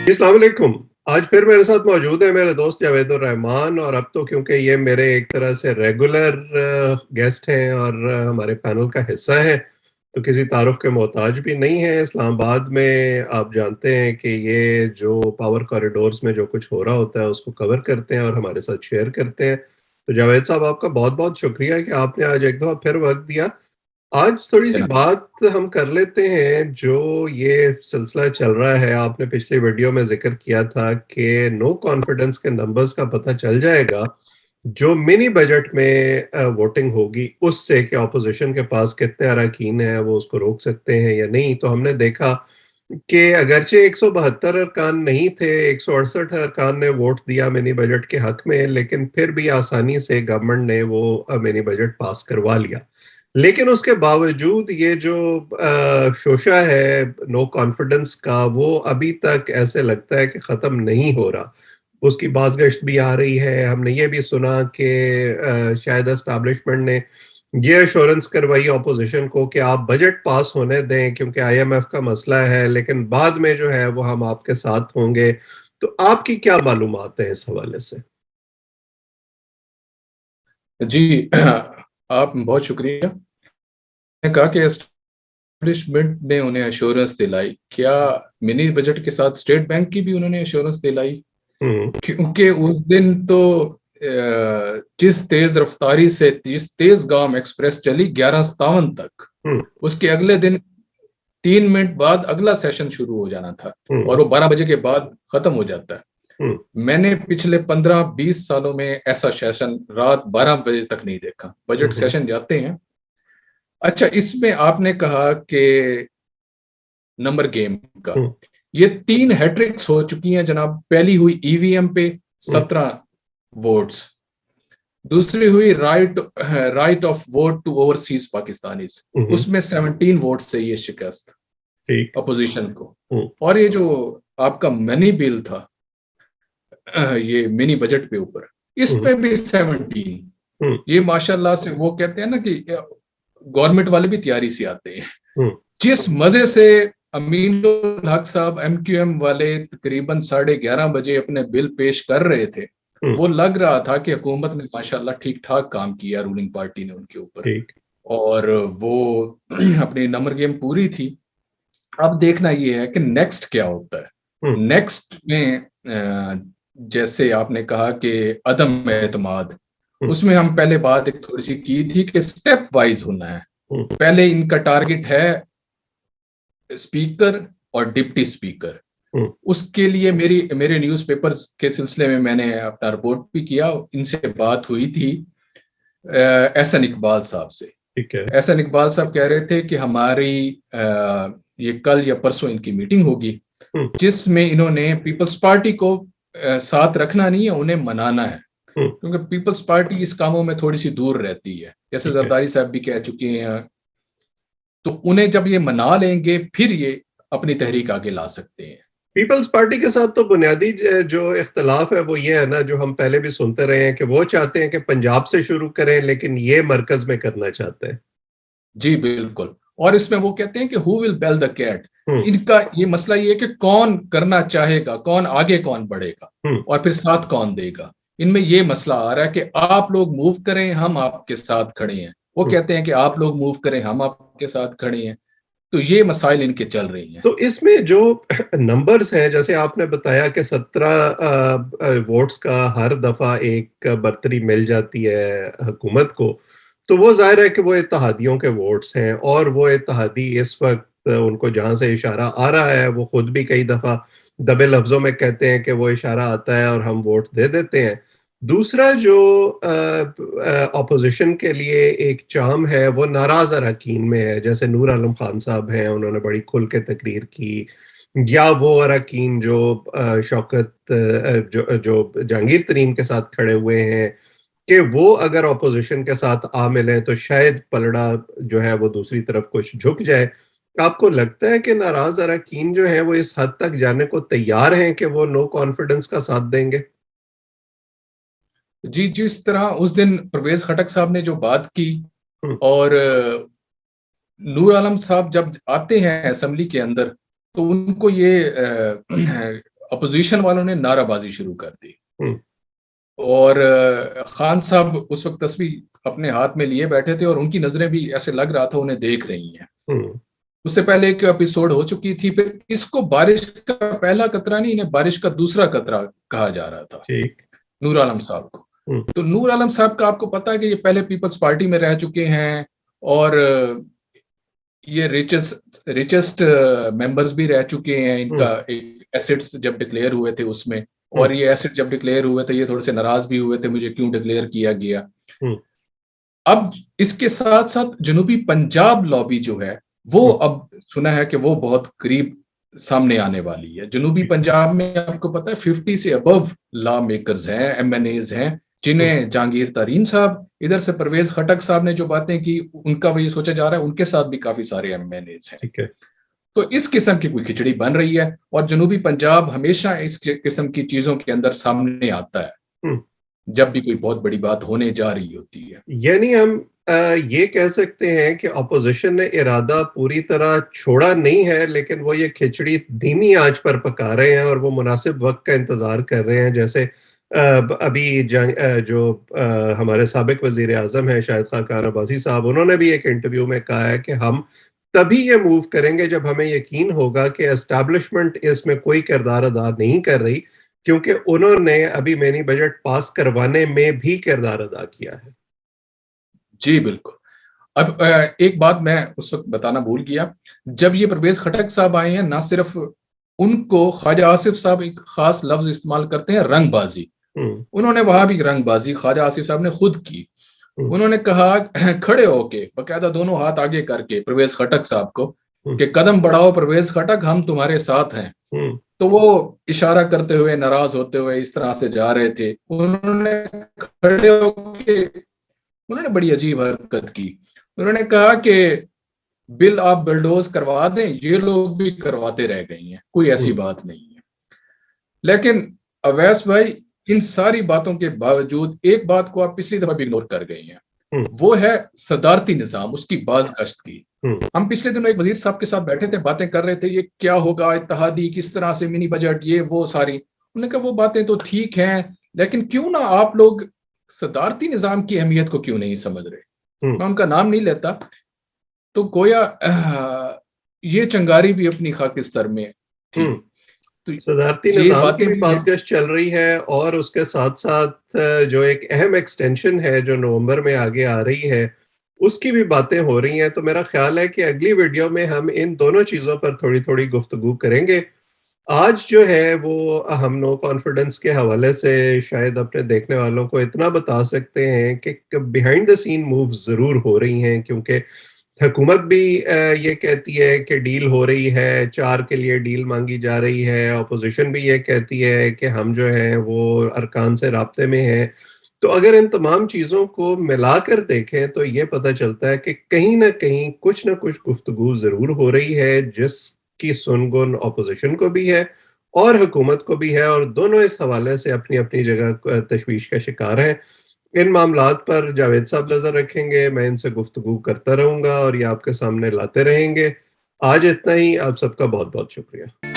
अस्सलाम वालेकुम। आज फिर मेरे साथ मौजूद है मेरे दोस्त जावेदुर रहमान, और अब तो क्योंकि ये मेरे एक तरह से रेगुलर गेस्ट हैं और हमारे पैनल का हिस्सा हैं, तो किसी तारुफ के मोहताज भी नहीं है। इस्लामाबाद में आप जानते हैं कि ये जो पावर कॉरिडोर्स में जो कुछ हो रहा होता है उसको कवर करते हैं और हमारे साथ शेयर करते हैं। तो जावेद साहब, आपका बहुत बहुत शुक्रिया कि आपने आज एक दफ़ा फिर वक्त दिया। आज थोड़ी सी जनाब। बात हम कर लेते हैं। जो ये सिलसिला चल रहा है, आपने पिछली वीडियो में जिक्र किया था कि नो कॉन्फिडेंस के नंबर्स का पता चल जाएगा जो मिनी बजट में वोटिंग होगी उससे, कि ऑपोजिशन के पास कितने अरकान हैं, वो उसको रोक सकते हैं या नहीं। तो हमने देखा कि अगरचे 172 अरकान नहीं थे, 168 अरकान ने वोट दिया मिनी बजट के हक में, लेकिन फिर भी आसानी से गवर्नमेंट ने वो मिनी बजट पास करवा लिया। लेकिन उसके बावजूद ये जो शोशा है नो कॉन्फिडेंस का, वो अभी तक ऐसे लगता है कि खत्म नहीं हो रहा। उसकी बाज़गश्त भी आ रही है। हमने ये भी सुना कि शायद एस्टैब्लिशमेंट ने ये एश्योरेंस करवाई ऑपोजिशन को कि आप बजट पास होने दें क्योंकि आईएमएफ का मसला है, लेकिन बाद में जो है वो हम आपके साथ होंगे। तो आपकी क्या मालूमात है इस हवाले से? जी आप बहुत शुक्रिया। मैंने कहा कि एस्टेब्लिशमेंट ने उन्हें एश्योरेंस दिलाई, क्या मिनी बजट के साथ स्टेट बैंक की भी उन्होंने एश्योरेंस दिलाई? हम्म। क्योंकि उस दिन तो जिस तेज रफ्तारी से जिस तेज गांव एक्सप्रेस चली 11:57 तक, हम्म। उसके अगले दिन 3 मिनट बाद अगला सेशन शुरू हो जाना था हम्म। और वो 12 बजे के बाद खत्म हो जाता है। हम्म। मैंने पिछले 15-20 सालों में ऐसा सेशन रात 12 बजे तक नहीं देखा। बजट हम्म। सेशन जाते हैं। अच्छा, इसमें आपने कहा कि नंबर गेम का, हम्म। ये 3 हैट्रिक्स हो चुकी हैं जनाब। पहली हुई ईवीएम पे हम्म। 17 वोट्स, दूसरी हुई right of vote to overseas Pakistanis, hmm. उसमें 17 वोट से ये शिकस्त ठीक। अपोजिशन को। हम्म। और ये जो आपका मनी बिल था, ये मिनी बजट पे ऊपर, हम्म। इसमें भी 17। हम्म। ये माशाल्लाह से वो कहते हैं ना कि गवर्नमेंट वाले भी तैयारी से आते हैं। हम्म। जिस मजे से अमीनुल हक साहब एमक्यूएम वाले तकरीबन 11:30 बजे अपने बिल पेश कर रहे थे, हम्म। वो लग रहा था कि हुकूमत ने माशाल्लाह ठीक ठाक काम किया, रूलिंग पार्टी ने उनके ऊपर। ठीक। और वो अपनी नंबर गेम पूरी थी। अब देखना ये है कि नेक्स्ट क्या होता है। हम्म। नेक्स्ट में जैसे आपने कहा कि अदम एतमाद, हम्म। उसमें हम पहले बात एक थोड़ी सी की थी कि स्टेप वाइज होना है। हम्म। पहले इनका टारगेट है स्पीकर और डिप्टी स्पीकर। हम्म। उसके लिए मेरे न्यूज़पेपर्स के सिलसिले में मैंने अपना रिपोर्ट भी किया। इनसे बात हुई थी एहसन इकबाल साहब से। ठीक है। एहसन इकबाल साहब कह रहे थे कि हमारी ये कल या परसों इनकी मीटिंग होगी, हम्म। जिसमें इन्होंने पीपल्स पार्टी को साथ रखना नहीं है, उन्हें मनाना है। हम्म। क्योंकि पीपल्स पार्टी इस कामों में थोड़ी सी दूर रहती है, जैसे ठीक है। जरदारी साहब भी कह चुके हैं। तो उन्हें जब ये मना लेंगे फिर ये अपनी तहरीक आगे ला सकते हैं। पीपल्स पार्टी के साथ तो बुनियादी जो इख्तलाफ है वो ये है ना, जो हम पहले भी सुनते रहे हैं कि वो चाहते हैं कि पंजाब से शुरू करें, लेकिन ये मरकज में करना चाहते हैं। जी बिल्कुल। और इसमें वो कहते हैं कि who will bell the cat. Hmm. इनका ये मसला ये है कि कौन करना चाहेगा, कौन आगे कौन बढ़ेगा हम्म। और फिर साथ कौन देगा। इनमें ये मसला आ रहा है कि आप लोग मूव करें, हम आपके साथ खड़े हैं। वो हम्म। कहते हैं कि आप लोग मूव करें, हम आपके साथ खड़े हैं। तो ये मसाइल इनके चल रही हैं। तो इसमें जो नंबर्स हैं, जैसे आपने बताया कि 17 वोट्स का हर दफा एक बर्तरी मिल जाती है हुकूमत को, तो वो जाहिर है कि वो इत्तेहादियों के वोट्स हैं, और वो इत्तेहादी इस वक्त उनको जहां से इशारा आ रहा है वो खुद भी कई दफा दबे लफ्जों में कहते हैं कि वो इशारा आता है और हम वोट दे देते हैं। दूसरा जो ऑपोजिशन के लिए एक चाम है वो नाराज अरकान में है, जैसे नूर आलम खान साहब हैं, उन्होंने बड़ी खुल के तकरीर की। या वो अरकान जो शौकत जो जहांगीर तरीन के साथ खड़े हुए हैं, कि वो अगर ऑपोजिशन के साथ आ मिले तो शायद पलड़ा जो है वो दूसरी तरफ कुछ झुक जाए। आपको लगता है कि नाराज अरकान जो है वो इस हद तक जाने को तैयार हैं कि वो नो कॉन्फिडेंस का साथ देंगे? जी, जिस तरह उस दिन परवेज खटक साहब ने जो बात की, हम्म। और नूर आलम साहब जब आते हैं असेंबली के अंदर, तो उनको ये अपोजिशन वालों ने नाराबाजी शुरू कर दी हम्म, और खान साहब उस वक्त तस्वीर अपने हाथ में लिए बैठे थे और उनकी नजरें भी ऐसे लग रहा था उन्हें देख रही हैं। हम्म, उससे पहले एक एपिसोड हो चुकी थी, फिर इसको बारिश का पहला कतरा नहीं, इन्हें बारिश का दूसरा कतरा कहा जा रहा था, ठीक। नूर आलम साहब को। हम्म, तो नूर आलम साहब का आपको पता है कि ये पहले पीपल्स पार्टी में रह चुके हैं और ये रिचेस्ट मेंबर्स भी रह चुके हैं। इनका हम्म, एक एसेट्स जब डिक्लेयर हुए थे उसमें, और हम्म, ये एसेट जब डिक्लेयर हुए थे ये थोड़े से नाराज भी हुए थे, मुझे क्यों डिक्लेयर किया गया। हम्म, अब इसके साथ साथ जनूबी पंजाब लॉबी जो है वो हम्म, अब सुना है कि वो बहुत करीब सामने आने वाली है। जनूबी पंजाब में आपको पता है 50 से अबव लॉ मेकर्स हैं, एमएनएज हैं, हम्म, जिन्हें जहांगीर तरीन साहब, इधर से परवेज खटक साहब ने जो बातें की उनका वही सोचा जा रहा है, उनके साथ भी काफी सारे एमएनएज हैं। ठीक है। तो इस किस्म की कोई खिचड़ी बन रही है और जनूबी पंजाब हमेशा इस किस्म की चीजों के अंदर सामने आता है हम्म, जब भी कोई बहुत बड़ी बात होने जा रही होती है। यानी हम ये कह सकते हैं कि ऑपोजिशन ने इरादा पूरी तरह छोड़ा नहीं है, लेकिन वो ये खिचड़ी धीमी आंच पर पका रहे हैं और वो मुनासिब वक्त का इंतजार कर रहे हैं। जैसे अभी जो हमारे साबिक वजीर आजम है शाहिद खान अब्बासी साहब, उन्होंने भी एक इंटरव्यू में कहा है कि हम तभी ये मूव करेंगे जब हमें यकीन होगा कि एस्टैब्लिशमेंट इसमें कोई किरदार अदा नहीं कर रही, क्योंकि उन्होंने अभी मिनी बजट पास करवाने में भी किरदार अदा किया है। जी बिल्कुल। अब एक बात मैं उस वक्त बताना भूल गया, जब ये परवेज खटक साहब आए हैं, ना सिर्फ उनको ख्वाजा आसिफ साहब एक खास लफ्ज इस्तेमाल करते हैं, रंगबाजी, हम्म, उन्होंने वहां भी रंगबाजी ख्वाजा आसिफ साहब ने खुद की। हम्म, उन्होंने कहा खड़े होके बकायदा दोनों हाथ आगे करके परवेज खटक साहब को हम्म, कि कदम बढ़ाओ परवेज खटक, हम तुम्हारे साथ हैं। हम्म, तो वो इशारा करते हुए नाराज होते हुए इस तरह से जा रहे थे। उन्होंने खड़े होके उन्होंने बड़ी अजीब हरकत की। उन्होंने कहा कि बिल आप बिल्डोज करवा दें, ये लोग भी करवाते रह गई हैं, कोई ऐसी हम्म, बात नहीं है। लेकिन अवैस भाई, इन सारी बातों के बावजूद एक बात को आप पिछली दफा भी इग्नोर कर गई हैं, हम्म, वो है सदारती निजाम, उसकी बाज़गश्त की। हम्म, हम पिछले दिनों एक वजीर साहब के साथ बैठे थे, बातें कर रहे थे, ये क्या होगा इत्तेहादी, किस तरह से मिनी बजट, ये वो सारी। उन्होंने कहा वो बातें तो ठीक हैं, लेकिन क्यों ना आप लोग सदारती निजाम की अहमियत को क्यों नहीं समझ रहे। हम्म, मैं उनका नाम नहीं लेता। तो गोया ये चंगारी भी अपनी खाकिस्तान में थी। हम्म। तो सदारती ये निजाम की बातें भी भी हैं। बाज़गश्त चल रही है, और उसके साथ साथ जो एक अहम एक्सटेंशन है जो नवंबर में आगे आ रही है, उसकी भी बातें हो रही हैं। तो मेरा ख्याल है कि अगली वीडियो में हम इन दोनों चीज़ों पर थोड़ी थोड़ी गुफ्तगू करेंगे। आज जो है वो हम नो कॉन्फिडेंस के हवाले से शायद अपने देखने वालों को इतना बता सकते हैं कि बिहाइंड द सीन मूव ज़रूर हो रही हैं, क्योंकि हुकूमत भी ये कहती है कि डील हो रही है, 4 के लिए डील मांगी जा रही है। ऑपोजिशन भी ये कहती है कि हम जो हैं वो अरकान से राब्ते में हैं। तो अगर इन तमाम चीज़ों को मिलाकर देखें तो ये पता चलता है कि कहीं न कहीं कुछ न कुछ गुफ्तगू ज़रूर हो रही है, जिसकी सुन-गुन ऑपोजिशन को भी है और हुकूमत को भी है, और दोनों इस हवाले से अपनी-अपनी जगह तशवीश का शिकार हैं। इन मामलात पर जावेद साहब नज़र रखेंगे, मैं इनसे गुफ्तगू करता रहूँगा और ये आपके सामने लाते रहेंगे। आज इतना ही, आप सबका बहुत-बहुत शुक्रिया।